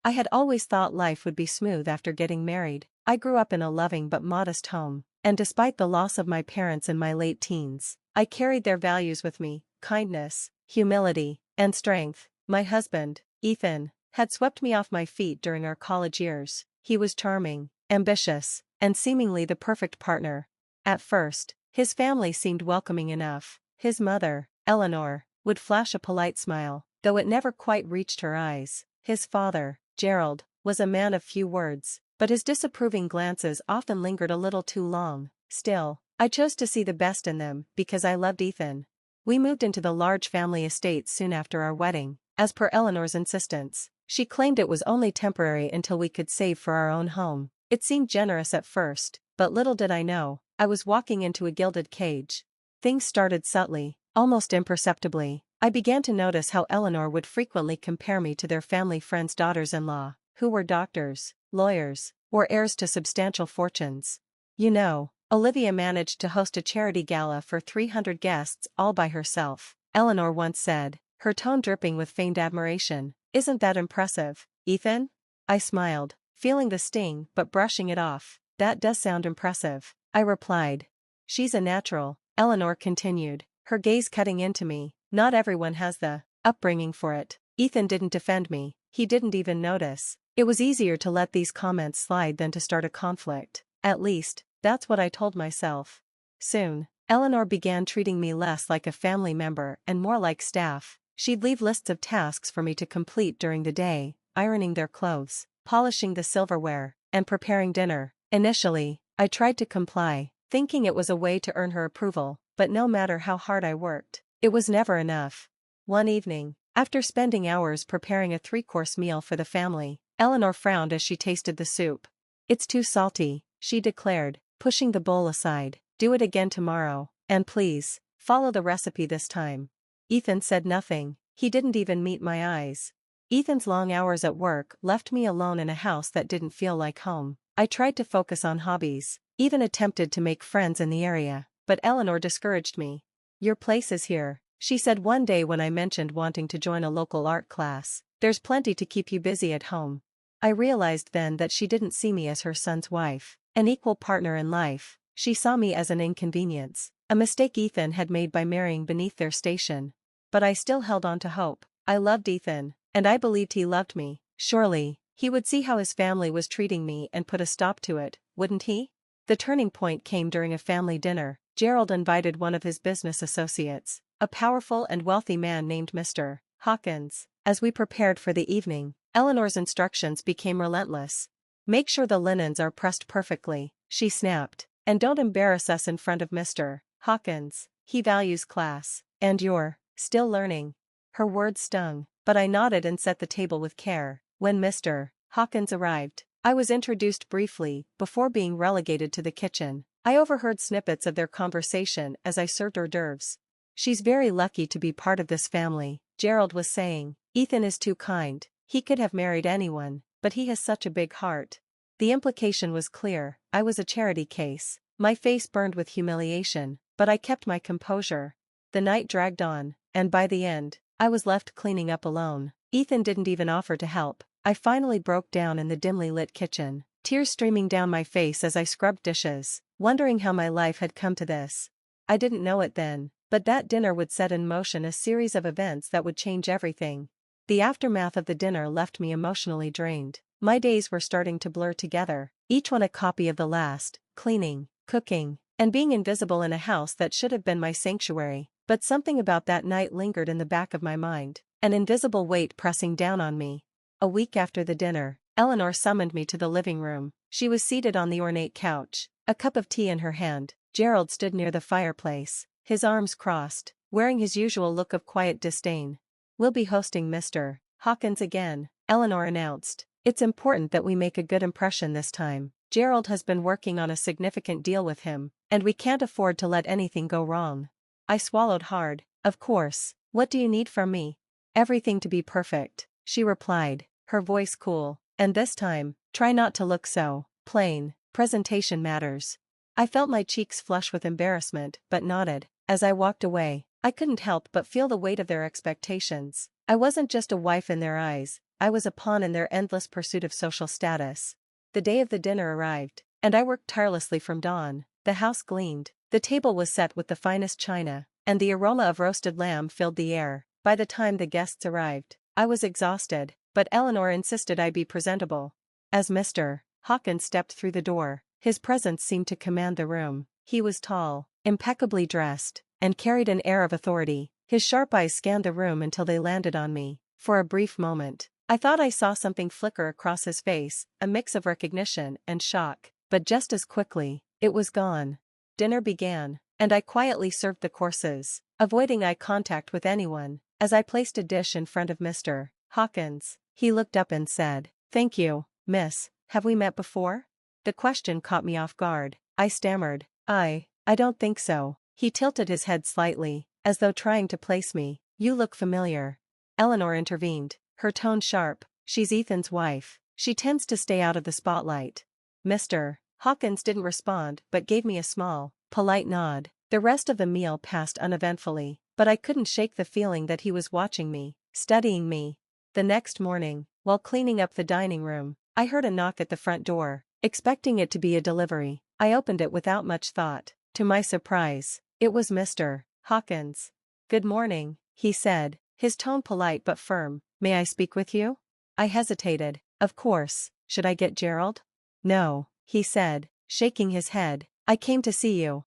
I had always thought life would be smooth after getting married. I grew up in a loving but modest home, and despite the loss of my parents in my late teens, I carried their values with me: kindness, humility, and strength. My husband, Ethan, had swept me off my feet during our college years. He was charming, ambitious, and seemingly the perfect partner. At first, his family seemed welcoming enough. His mother, Eleanor, would flash a polite smile, though it never quite reached her eyes. His father, Gerald, was a man of few words, but his disapproving glances often lingered a little too long. Still, I chose to see the best in them because I loved Ethan. We moved into the large family estate soon after our wedding, as per Eleanor's insistence. She claimed it was only temporary until we could save for our own home. It seemed generous at first, but little did I know, I was walking into a gilded cage. Things started subtly, almost imperceptibly. I began to notice how Eleanor would frequently compare me to their family friends' daughters-in-law, who were doctors, lawyers, or heirs to substantial fortunes. You know, Olivia managed to host a charity gala for 300 guests all by herself, Eleanor once said, her tone dripping with feigned admiration. Isn't that impressive, Ethan? I smiled, feeling the sting but brushing it off. That does sound impressive, I replied. She's a natural, Eleanor continued, her gaze cutting into me. Not everyone has the upbringing for it. Ethan didn't defend me, he didn't even notice. It was easier to let these comments slide than to start a conflict. At least, that's what I told myself. Soon, Eleanor began treating me less like a family member and more like staff. She'd leave lists of tasks for me to complete during the day, ironing their clothes, polishing the silverware, and preparing dinner. Initially, I tried to comply, thinking it was a way to earn her approval, but no matter how hard I worked, it was never enough. One evening, after spending hours preparing a 3-course meal for the family, Eleanor frowned as she tasted the soup. It's too salty, she declared, pushing the bowl aside. Do it again tomorrow, and please, follow the recipe this time. Ethan said nothing, he didn't even meet my eyes. Ethan's long hours at work left me alone in a house that didn't feel like home. I tried to focus on hobbies, even attempted to make friends in the area, but Eleanor discouraged me. Your place is here, she said one day when I mentioned wanting to join a local art class. There's plenty to keep you busy at home. I realized then that she didn't see me as her son's wife, an equal partner in life. She saw me as an inconvenience, a mistake Ethan had made by marrying beneath their station. But I still held on to hope. I loved Ethan, and I believed he loved me. Surely, he would see how his family was treating me and put a stop to it, wouldn't he? The turning point came during a family dinner. Gerald invited one of his business associates, a powerful and wealthy man named Mr. Hawkins. As we prepared for the evening, Eleanor's instructions became relentless. Make sure the linens are pressed perfectly, she snapped, and don't embarrass us in front of Mr. Hawkins. He values class, and you're still learning. Her words stung, but I nodded and set the table with care. When Mr. Hawkins arrived, I was introduced briefly, before being relegated to the kitchen. I overheard snippets of their conversation as I served hors d'oeuvres. She's very lucky to be part of this family, Gerald was saying. Ethan is too kind, he could have married anyone, but he has such a big heart. The implication was clear, I was a charity case. My face burned with humiliation, but I kept my composure. The night dragged on, and by the end, I was left cleaning up alone. Ethan didn't even offer to help. I finally broke down in the dimly lit kitchen, tears streaming down my face as I scrubbed dishes, wondering how my life had come to this. I didn't know it then, but that dinner would set in motion a series of events that would change everything. The aftermath of the dinner left me emotionally drained. My days were starting to blur together, each one a copy of the last: cleaning, cooking, and being invisible in a house that should have been my sanctuary. But something about that night lingered in the back of my mind, an invisible weight pressing down on me. A week after the dinner, Eleanor summoned me to the living room. She was seated on the ornate couch, a cup of tea in her hand. Gerald stood near the fireplace, his arms crossed, wearing his usual look of quiet disdain. We'll be hosting Mr. Hawkins again, Eleanor announced. It's important that we make a good impression this time. Gerald has been working on a significant deal with him, and we can't afford to let anything go wrong. I swallowed hard. Of course, what do you need from me? Everything to be perfect, she replied, her voice cool. And this time, try not to look so plain. Presentation matters. I felt my cheeks flush with embarrassment, but nodded. As I walked away, I couldn't help but feel the weight of their expectations. I wasn't just a wife in their eyes, I was a pawn in their endless pursuit of social status. The day of the dinner arrived, and I worked tirelessly from dawn. The house gleamed, the table was set with the finest china, and the aroma of roasted lamb filled the air. By the time the guests arrived, I was exhausted, but Eleanor insisted I be presentable. As Mr. Hawkins stepped through the door, his presence seemed to command the room. He was tall, impeccably dressed, and carried an air of authority. His sharp eyes scanned the room until they landed on me. For a brief moment, I thought I saw something flicker across his face, a mix of recognition and shock, but just as quickly, it was gone. Dinner began, and I quietly served the courses, avoiding eye contact with anyone. As I placed a dish in front of Mr. Hawkins, he looked up and said, "Thank you, miss. Have we met before?" The question caught me off guard. I stammered, I don't think so." He tilted his head slightly, as though trying to place me. "You look familiar." Eleanor intervened, her tone sharp. "She's Ethan's wife. She tends to stay out of the spotlight." Mr. Hawkins didn't respond but gave me a small, polite nod. The rest of the meal passed uneventfully, but I couldn't shake the feeling that he was watching me, studying me. The next morning, while cleaning up the dining room, I heard a knock at the front door. Expecting it to be a delivery, I opened it without much thought. To my surprise, it was Mr. Hawkins. "Good morning," he said, his tone polite but firm. "May I speak with you?" I hesitated. "Of course, should I get Gerald?" "No," he said, shaking his head. "I came to see you."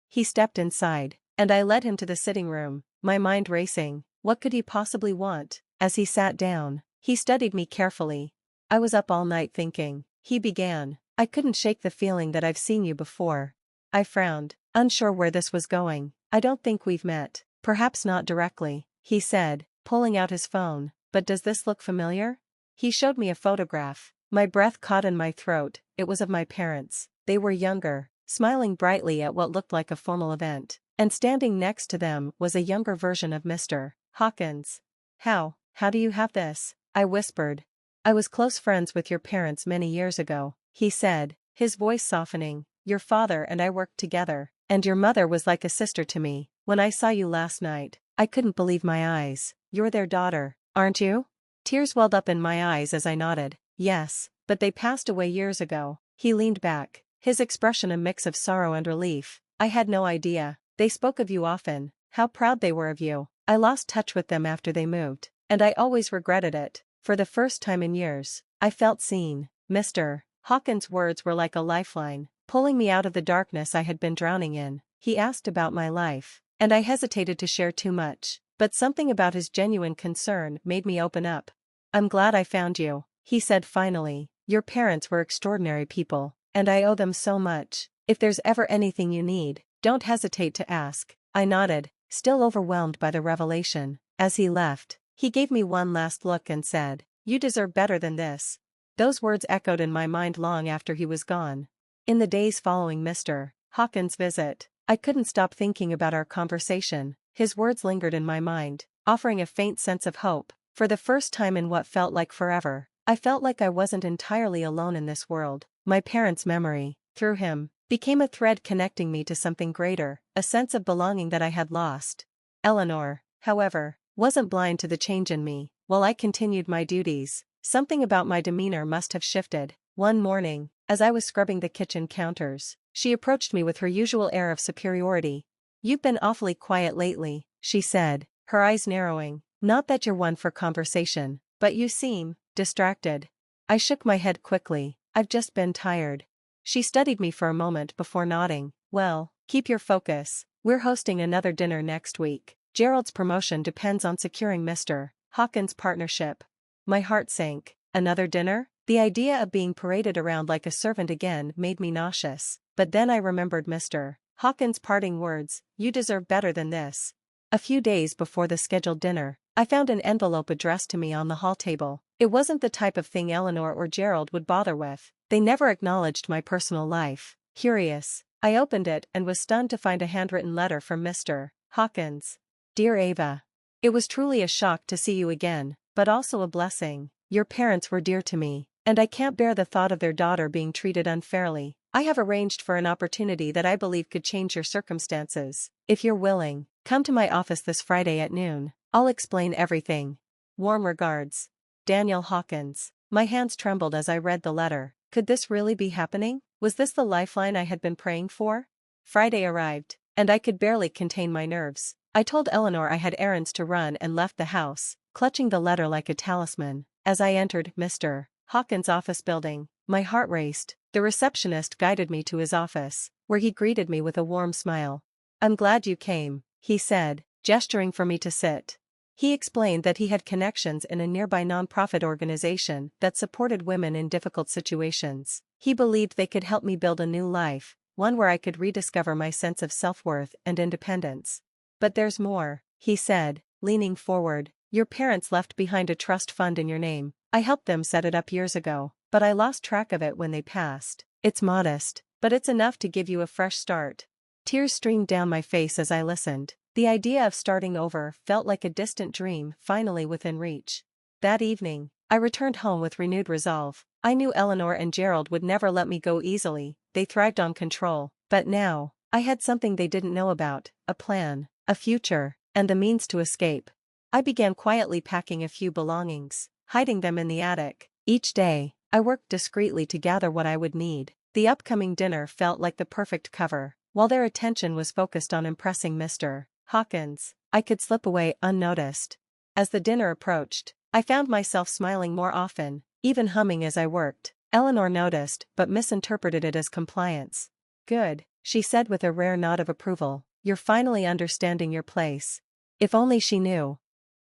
He stepped inside, and I led him to the sitting room, my mind racing. What could he possibly want? As he sat down, he studied me carefully. "I was up all night thinking," he began. "I couldn't shake the feeling that I've seen you before." I frowned, unsure where this was going. "I don't think we've met." "Perhaps not directly," he said, pulling out his phone. "But does this look familiar?" He showed me a photograph. My breath caught in my throat. It was of my parents. They were younger, smiling brightly at what looked like a formal event, and standing next to them was a younger version of Mr. Hawkins. How do you have this?" I whispered. "I was close friends with your parents many years ago," he said, his voice softening. "Your father and I worked together, and your mother was like a sister to me. When I saw you last night, I couldn't believe my eyes." "You're their daughter, aren't you?" Tears welled up in my eyes as I nodded. "Yes, but they passed away years ago." He leaned back, his expression a mix of sorrow and relief. "I had no idea. They spoke of you often, how proud they were of you." "I lost touch with them after they moved, and I always regretted it." For the first time in years, I felt seen. Mr. Hawkins' words were like a lifeline, pulling me out of the darkness I had been drowning in. He asked about my life, and I hesitated to share too much, but something about his genuine concern made me open up. "I'm glad I found you," he said finally. "Your parents were extraordinary people, and I owe them so much. If there's ever anything you need, don't hesitate to ask." I nodded, still overwhelmed by the revelation. As he left, he gave me one last look and said, "You deserve better than this." Those words echoed in my mind long after he was gone. In the days following Mr. Hawkins' visit, I couldn't stop thinking about our conversation. His words lingered in my mind, offering a faint sense of hope. For the first time in what felt like forever, I felt like I wasn't entirely alone in this world. My parents' memory, through him, became a thread connecting me to something greater, a sense of belonging that I had lost. Eleanor, however, wasn't blind to the change in me. While I continued my duties, something about my demeanor must have shifted. One morning, as I was scrubbing the kitchen counters, she approached me with her usual air of superiority. "You've been awfully quiet lately," she said, her eyes narrowing. "Not that you're one for conversation, but you seem distracted." I shook my head quickly. "I've just been tired." She studied me for a moment before nodding. "Well, keep your focus. We're hosting another dinner next week. Gerald's promotion depends on securing Mr. Hawkins' partnership." My heart sank. Another dinner? The idea of being paraded around like a servant again made me nauseous. But then I remembered Mr. Hawkins' parting words, "You deserve better than this." A few days before the scheduled dinner, I found an envelope addressed to me on the hall table. It wasn't the type of thing Eleanor or Gerald would bother with. They never acknowledged my personal life. Curious, I opened it and was stunned to find a handwritten letter from Mr. Hawkins. "Dear Ava, it was truly a shock to see you again, but also a blessing. Your parents were dear to me, and I can't bear the thought of their daughter being treated unfairly. I have arranged for an opportunity that I believe could change your circumstances. If you're willing, come to my office this Friday at noon. I'll explain everything." Warm regards. Daniel Hawkins. My hands trembled as I read the letter. Could this really be happening? Was this the lifeline I had been praying for? Friday arrived, and I could barely contain my nerves. I told Eleanor I had errands to run and left the house, clutching the letter like a talisman. As I entered Mr. Hawkins' office building, my heart raced. The receptionist guided me to his office, where he greeted me with a warm smile. "I'm glad you came," he said, gesturing for me to sit. He explained that he had connections in a nearby nonprofit organization that supported women in difficult situations. He believed they could help me build a new life, one where I could rediscover my sense of self-worth and independence. "But there's more," he said, leaning forward. "Your parents left behind a trust fund in your name. I helped them set it up years ago, but I lost track of it when they passed. It's modest, but it's enough to give you a fresh start." Tears streamed down my face as I listened. The idea of starting over felt like a distant dream finally within reach. That evening, I returned home with renewed resolve. I knew Eleanor and Gerald would never let me go easily, they thrived on control. But now, I had something they didn't know about: a plan, a future, and the means to escape. I began quietly packing a few belongings, hiding them in the attic. Each day, I worked discreetly to gather what I would need. The upcoming dinner felt like the perfect cover. While their attention was focused on impressing Mr. Hawkins, I could slip away unnoticed. As the dinner approached, I found myself smiling more often, even humming as I worked. Eleanor noticed but misinterpreted it as compliance. "Good," she said with a rare nod of approval. "You're finally understanding your place." If only she knew.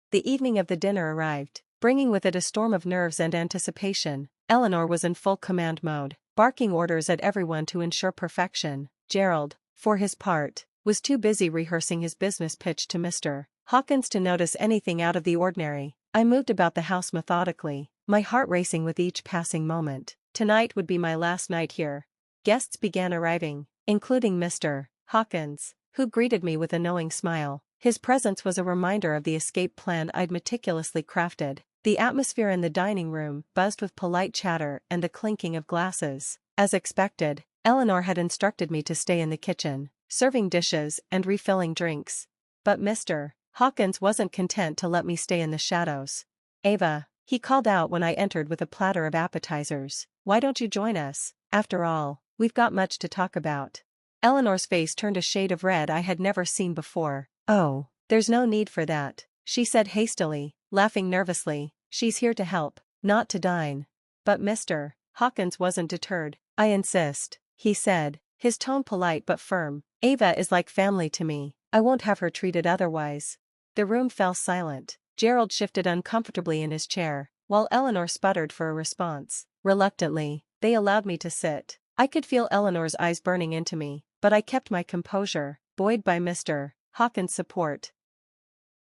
The evening of the dinner arrived, bringing with it a storm of nerves and anticipation. Eleanor was in full command mode, barking orders at everyone to ensure perfection. Gerald, for his part, was too busy rehearsing his business pitch to Mr. Hawkins to notice anything out of the ordinary. I moved about the house methodically, my heart racing with each passing moment. Tonight would be my last night here. Guests began arriving, including Mr. Hawkins, who greeted me with a knowing smile. His presence was a reminder of the escape plan I'd meticulously crafted. The atmosphere in the dining room buzzed with polite chatter and the clinking of glasses. As expected, Eleanor had instructed me to stay in the kitchen, serving dishes and refilling drinks. But Mr. Hawkins wasn't content to let me stay in the shadows. "Ava," he called out when I entered with a platter of appetizers, "why don't you join us? After all, we've got much to talk about." Eleanor's face turned a shade of red I had never seen before. "Oh, there's no need for that," she said hastily, laughing nervously. "She's here to help, not to dine." But Mr. Hawkins wasn't deterred. "I insist," he said, his tone polite but firm. "Ava is like family to me. I won't have her treated otherwise." The room fell silent. Gerald shifted uncomfortably in his chair, while Eleanor sputtered for a response. Reluctantly, they allowed me to sit. I could feel Eleanor's eyes burning into me, but I kept my composure, buoyed by Mr. Hawkins' support.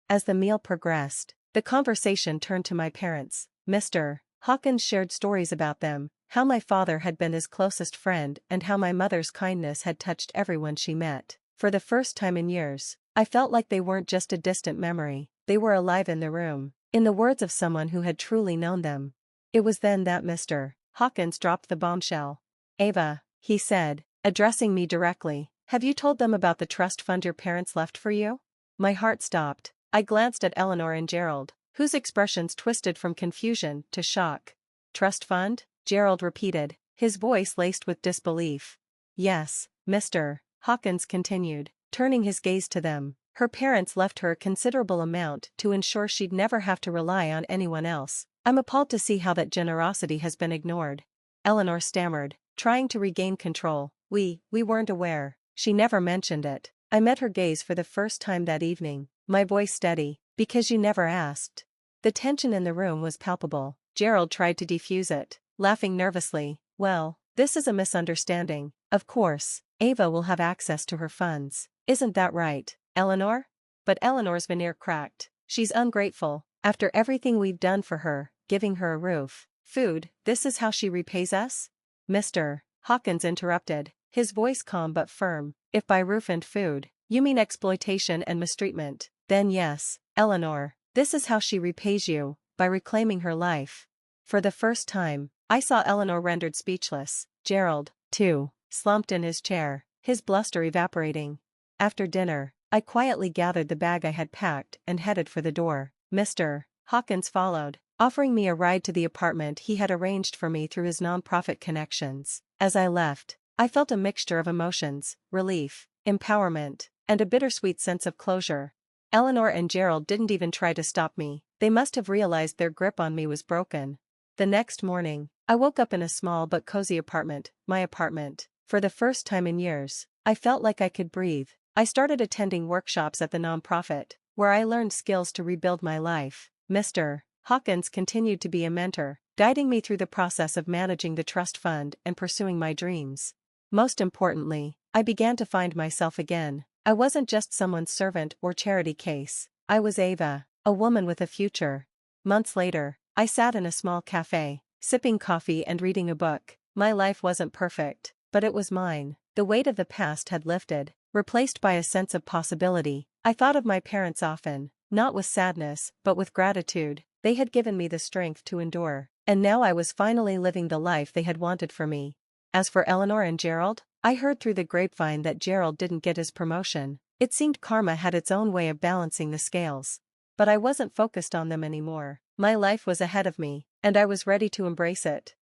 As the meal progressed, the conversation turned to my parents. Mr. Hawkins shared stories about them, how my father had been his closest friend and how my mother's kindness had touched everyone she met. For the first time in years, I felt like they weren't just a distant memory, they were alive in the room, in the words of someone who had truly known them. It was then that Mr. Hawkins dropped the bombshell. "Ava," he said, addressing me directly, "have you told them about the trust fund your parents left for you?" My heart stopped. I glanced at Eleanor and Gerald, whose expressions twisted from confusion to shock. "Trust fund?" Gerald repeated, his voice laced with disbelief. "Yes," Mr. Hawkins continued, turning his gaze to them. "Her parents left her a considerable amount to ensure she'd never have to rely on anyone else. I'm appalled to see how that generosity has been ignored." Eleanor stammered, trying to regain control. We weren't aware. She never mentioned it." I met her gaze for the first time that evening, my voice steady. "Because you never asked." The tension in the room was palpable. Gerald tried to defuse it, laughing nervously. "Well, this is a misunderstanding. Of course, Ava will have access to her funds. Isn't that right, Eleanor?" But Eleanor's veneer cracked. "She's ungrateful. After everything we've done for her, giving her a roof, food, this is how she repays us?" Mr. Hawkins interrupted, his voice calm but firm. "If by roof and food, you mean exploitation and mistreatment, then yes, Eleanor, this is how she repays you, by reclaiming her life." For the first time, I saw Eleanor rendered speechless. Gerald, too, slumped in his chair, his bluster evaporating. After dinner, I quietly gathered the bag I had packed and headed for the door. Mr. Hawkins followed, offering me a ride to the apartment he had arranged for me through his nonprofit connections. As I left, I felt a mixture of emotions: relief, empowerment, and a bittersweet sense of closure. Eleanor and Gerald didn't even try to stop me. They must have realized their grip on me was broken. The next morning, I woke up in a small but cozy apartment, my apartment. For the first time in years, I felt like I could breathe. I started attending workshops at the nonprofit, where I learned skills to rebuild my life. Mr. Hawkins continued to be a mentor, guiding me through the process of managing the trust fund and pursuing my dreams. Most importantly, I began to find myself again. I wasn't just someone's servant or charity case. I was Ava, a woman with a future. Months later, I sat in a small cafe, sipping coffee and reading a book. My life wasn't perfect, but it was mine. The weight of the past had lifted, replaced by a sense of possibility. I thought of my parents often, not with sadness, but with gratitude. They had given me the strength to endure, and now I was finally living the life they had wanted for me. As for Eleanor and Gerald, I heard through the grapevine that Gerald didn't get his promotion. It seemed karma had its own way of balancing the scales. But I wasn't focused on them anymore. My life was ahead of me, and I was ready to embrace it.